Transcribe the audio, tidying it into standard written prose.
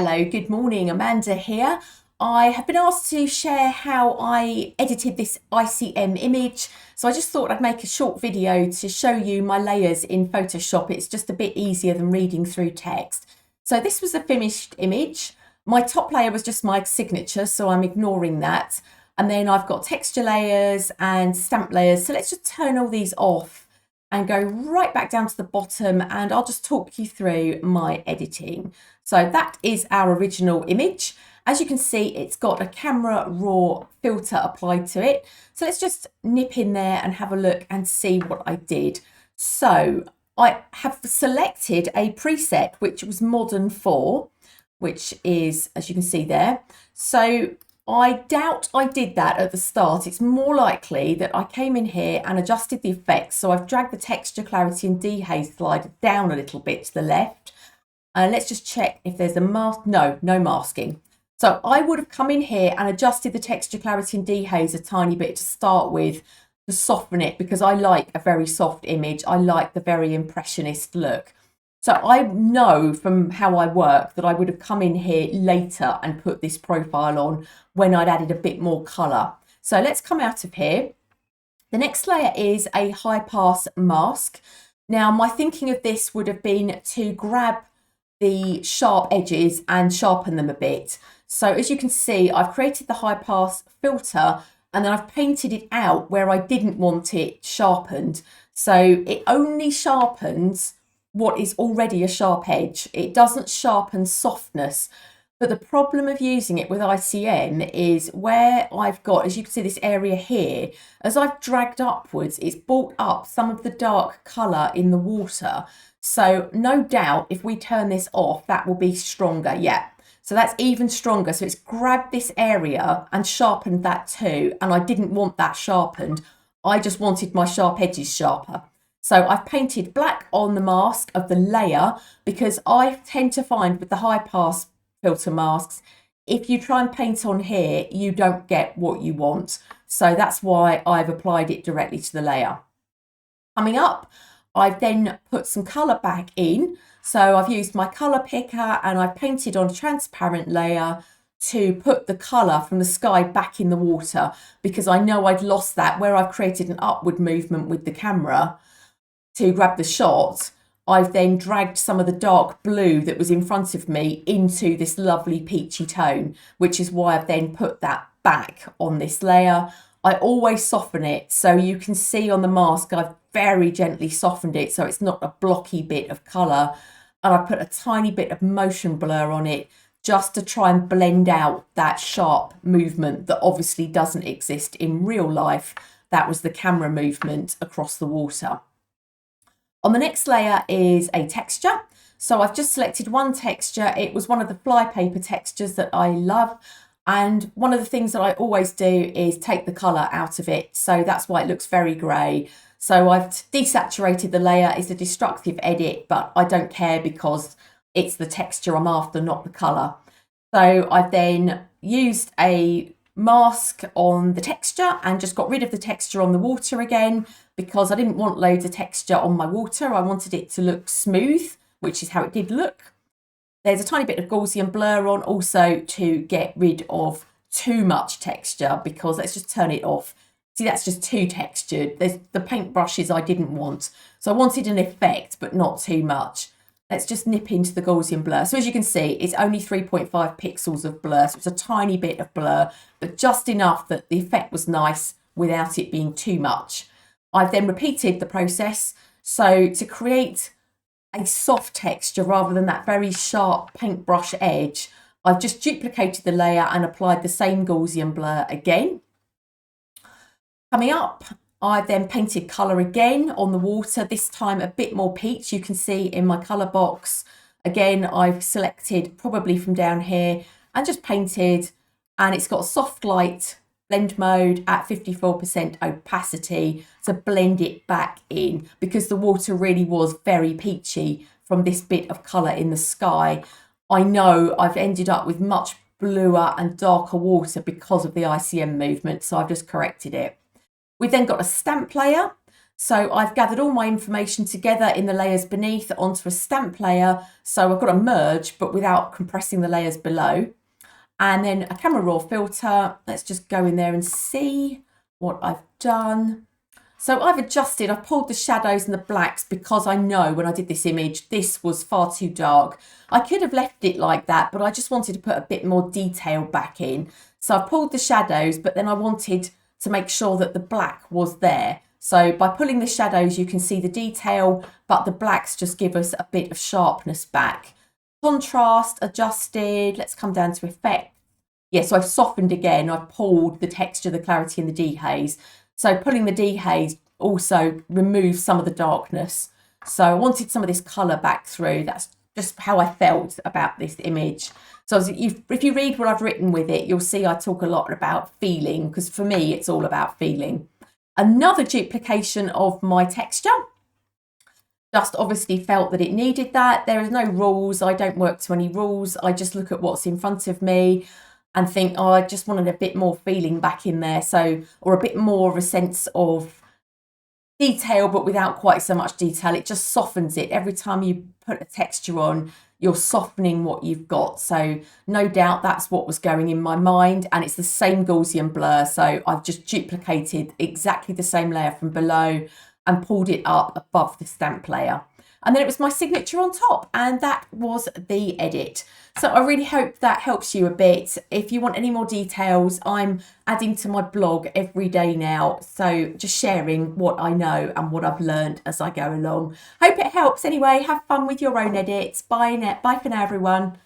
Hello, good morning. Amanda here. I have been asked to share how I edited this ICM image. So I just thought I'd make a short video to show you my layers in Photoshop. It's just a bit easier than reading through text. So this was a finished image. My top layer was just my signature, so I'm ignoring that. And then I've got texture layers and stamp layers. So let's just turn all these off and go right back down to the bottom, and I'll just talk you through my editing. So that is our original image. As you can see, it's got a camera raw filter applied to it. So let's just nip in there and have a look and see what I did. So I have selected a preset, which was Modern 4, which is, as you can see there. So I doubt I did that at the start. It's more likely that I came in here and adjusted the effects. So I've dragged the texture, clarity and dehaze slider down a little bit to the left. And let's just check if there's a mask. No masking. So I would have come in here and adjusted the texture, clarity and dehaze a tiny bit to start with to soften it, because I like a very soft image. I like the very impressionist look. So I know from how I work that I would have come in here later and put this profile on when I'd added a bit more colour. So let's come out of here. The next layer is a high pass mask. Now my thinking of this would have been to grab the sharp edges and sharpen them a bit. So as you can see, I've created the high pass filter and then I've painted it out where I didn't want it sharpened. So it only sharpens what is already a sharp edge. It doesn't sharpen softness. But the problem of using it with ICM is where I've got, as you can see, this area here, as I've dragged upwards, it's brought up some of the dark colour in the water. So no doubt if we turn this off, that will be stronger. Yeah. So that's even stronger. So it's grabbed this area and sharpened that too. And I didn't want that sharpened. I just wanted my sharp edges sharper. So I've painted black on the mask of the layer, because I tend to find with the high pass filter masks, if you try and paint on here, you don't get what you want. So that's why I've applied it directly to the layer. Coming up, I've then put some colour back in. So I've used my colour picker and I've painted on a transparent layer to put the colour from the sky back in the water, because I know I'd lost that where I've created an upward movement with the camera to grab the shot. I've then dragged some of the dark blue that was in front of me into this lovely peachy tone, which is why I've then put that back on this layer. I always soften it, so you can see on the mask I've very gently softened it so it's not a blocky bit of colour, and I put a tiny bit of motion blur on it just to try and blend out that sharp movement that obviously doesn't exist in real life. That was the camera movement across the water. On the next layer is a texture. So I've just selected one texture. It was one of the flypaper textures that I love. And one of the things that I always do is take the colour out of it. So that's why it looks very grey. So I've desaturated the layer. It's a destructive edit, but I don't care because it's the texture I'm after, not the colour. So I've then used a mask on the texture and just got rid of the texture on the water again, because I didn't want loads of texture on my water. I wanted it to look smooth, which is how it did look. There's a tiny bit of Gaussian blur on also to get rid of too much texture, because let's just turn it off. See, that's just too textured. There's the paint brushes I didn't want. So I wanted an effect, but not too much. Let's just nip into the Gaussian blur. So as you can see, it's only 3.5 pixels of blur. So it's a tiny bit of blur, but just enough that the effect was nice without it being too much. I've then repeated the process. So to create a soft texture rather than that very sharp paintbrush edge, I've just duplicated the layer and applied the same Gaussian blur again. Coming up, I've then painted colour again on the water, this time a bit more peach. You can see in my colour box, again, I've selected probably from down here and just painted, and it's got soft light blend mode at 54% opacity to blend it back in, because the water really was very peachy from this bit of colour in the sky. I know I've ended up with much bluer and darker water because of the ICM movement, so I've just corrected it. We've then got a stamp layer. So I've gathered all my information together in the layers beneath onto a stamp layer. So I've got a merge, but without compressing the layers below. And then a camera raw filter. Let's just go in there and see what I've done. So I've adjusted, I've pulled the shadows and the blacks because I know when I did this image, this was far too dark. I could have left it like that, but I just wanted to put a bit more detail back in. So I've pulled the shadows, but then I wanted to make sure that the black was there. So by pulling the shadows, you can see the detail, but the blacks just give us a bit of sharpness back. Contrast adjusted. Let's come down to effect. Yeah, so I've softened again. I've pulled the texture, the clarity and the dehaze. So pulling the dehaze also removes some of the darkness. So I wanted some of this colour back through. That's just how I felt about this image. So if you read what I've written with it, you'll see I talk a lot about feeling, because for me, it's all about feeling. Another duplication of my texture. Just obviously felt that it needed that. There is no rules. I don't work to any rules. I just look at what's in front of me and think, oh, I just wanted a bit more feeling back in there. So, or a bit more of a sense of detail, but without quite so much detail. It just softens it. Every time you put a texture on, you're softening what you've got. So no doubt that's what was going in my mind. And it's the same Gaussian blur. So I've just duplicated exactly the same layer from below and pulled it up above the stamp layer. And then it was my signature on top, and that was the edit. So I really hope that helps you a bit. If you want any more details, I'm adding to my blog every day now. So just sharing what I know and what I've learned as I go along. Hope it helps anyway. Have fun with your own edits. Bye for now, everyone.